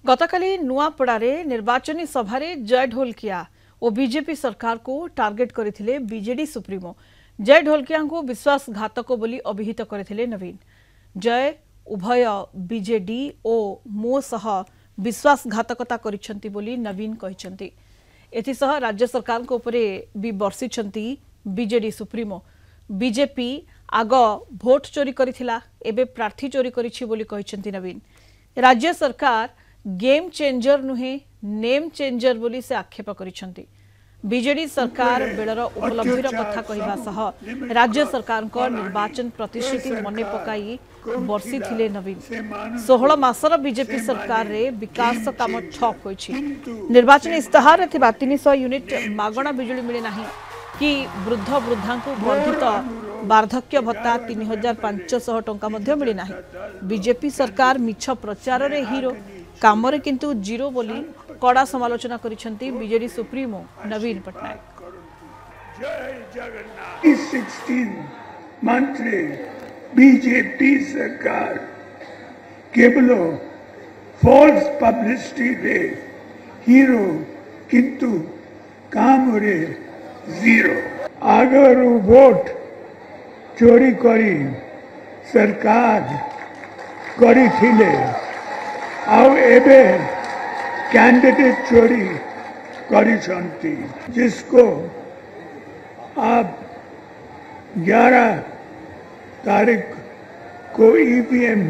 गतकाली नुआपड़ारे निर्वाचनी सभारे जय ढोलकिया और बीजेपी सरकार को टार्गेट करथिले बीजेडी सुप्रीमो। जय ढोलकिया को विश्वासघातक बोली अभिहित करथिले नवीन। जय उभय बीजेडी और मो सह विश्वासघातकता करिसंती बोली नवीन कहिसंती। एथिसह राज्य सरकार को उपरे भी बर्षिसंती बीजेडी सुप्रीमो। बीजेपी आग भोट चोरी करिथिला, एबे प्रार्थी चोरी करिछि बोली कहिसंती नवीन। राज्य सरकार गेम चेंजर नुहे नेम चेंजर बोली से आक्षेप करिसंती। बीजेडी सरकार बेलर उपलब्धिर कथा कहवा सह राज्य सरकार को निर्वाचन प्रतिश्रुति मने पकाई बर्षी थिले नवीन। 16 मासर बीजेपी सरकार रे विकास काम ठप होइछि। निर्वाचन इस्ताहार रे 300 यूनिट मागणा बिजुली मिले नाही कि वृद्ध वृद्धा को वर्धित वार्धक्य भत्ता 3500 टंका मध्य मिले नाही। बीजेपी सरकार मिछ प्रचार रे हीरो काम रे किंतु जीरो बोली कड़ा समालोचना करिसंती बीजेडी सुप्रीमो नवीन पटनायक। जय जगन्नाथ। 16 मंत्री बीजेपी सरकार केवल फॉल्स पब्लिसिटी रे हीरो किंतु काम रे जीरो। अगर वोट चोरी करी सरकार करी थिले आउ एबे कैंडिडेट चोरी करी जिसको आप 11 तारीख को ईवीएम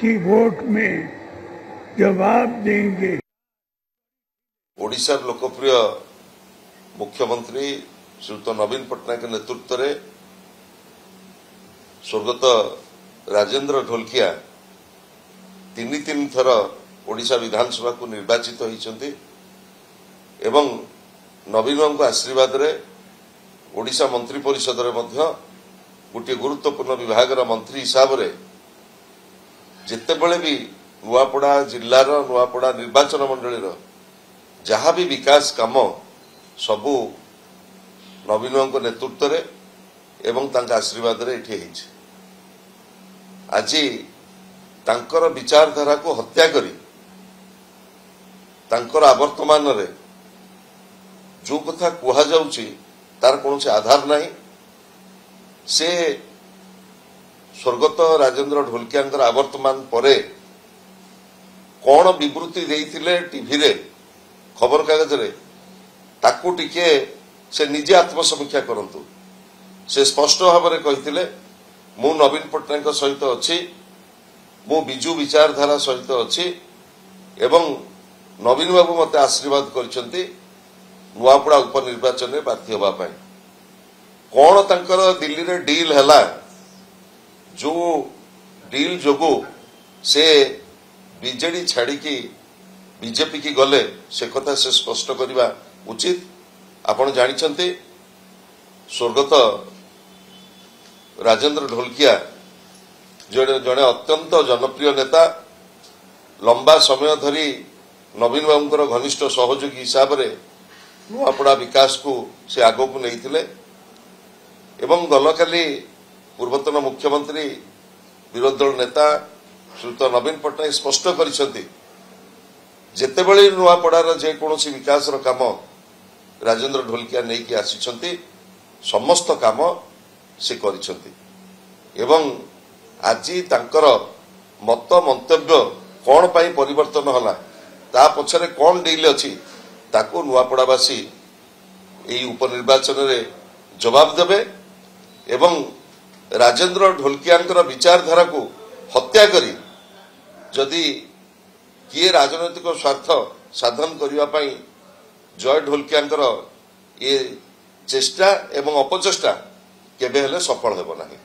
की वोट में जवाब देंगे। ओडिशा लोकप्रिय मुख्यमंत्री श्रीयुत नवीन पटनायक के नेतृत्व में स्वर्गत राजेंद्र ढोलकिया तीन थर ओडिशा विधानसभा को निर्वाचित होइछन्ति एवं नवीन बाबू को आशीर्वाद रे ओडिशा मंत्री परिषद रे मध्य गोटे गुरुत्वपूर्ण विभाग मंत्री हिसाब रे जेतेबेले भी नुआपड़ा जिल्लार नुआपड़ा निर्वाचन मंडली जहाँ भी विकास काम सबू नवीन बाबू नेतृत्व रे एवं तांका आशीर्वाद रे एठी हेछि। आज तांकर विचारधारा को हत्या करी तांकर आवर्तमान रे जो कथा कुहा जाउची तार कोनोसी आधार नहीं। से स्वर्गत राजेंद्र ढोलकियांकर आवर्तमान परे कौन विवृत्ति देइथिले टीवी रे खबर कागज रे ताकू टिके से निजे आत्मसमीक्षा करंतु। से स्पष्ट भाव में कहिथिले मु नवीन पटनायक सहित अच्छी मु बिजु विचारधारा सहित अच्छी एवं नवीन बाबू मते आशीर्वाद करछन्ती नुआपड़ा उपनिर्वाचन में प्रार्थी होबा पई। कौन तांकर दिल्ली रे डील हैला जो डील जोगो से बीजेडी छाड़ी की बीजेपी की गले से कथा से स्पष्ट करवा उचित। आपण जानिछन्ती स्वर्गत राजेंद्र ढोलकिया जड़े अत्यंत जनप्रिय नेता लंबा समय धरी नवीन बाबूंकर घनिष्ठ सहयोगी हिसाब रे नुआपड़ा विकास को से आगो को नहीं थिले एवं गलकाली पूर्वतन मुख्यमंत्री विरोधी दल नेता श्रीयुत नवीन पटनायक स्पष्ट करिसंती जेतेबेले नुआपड़ार जेकोसी विकास काम राजेंद्र ढोलकिया नहीं कि आसिछंती समस्त काम से करिसंती एवं आज तांकर मत मंतव्य कौन पाई परिवर्तन होला ता पछरे कौन डील अछि ताको नुआपड़ावासी एई उपनिर्वाचन रे जवाब देबे एवं राजेंद्र ढोलकियांकर विचारधारा को हत्या करी जदि किए राजनैतिक स्वार्थ साधन करिवा पई जय ढोलकियांकर ये चेष्टा एवं अपचेष्टा केबे हेले सफल हेबो नाही।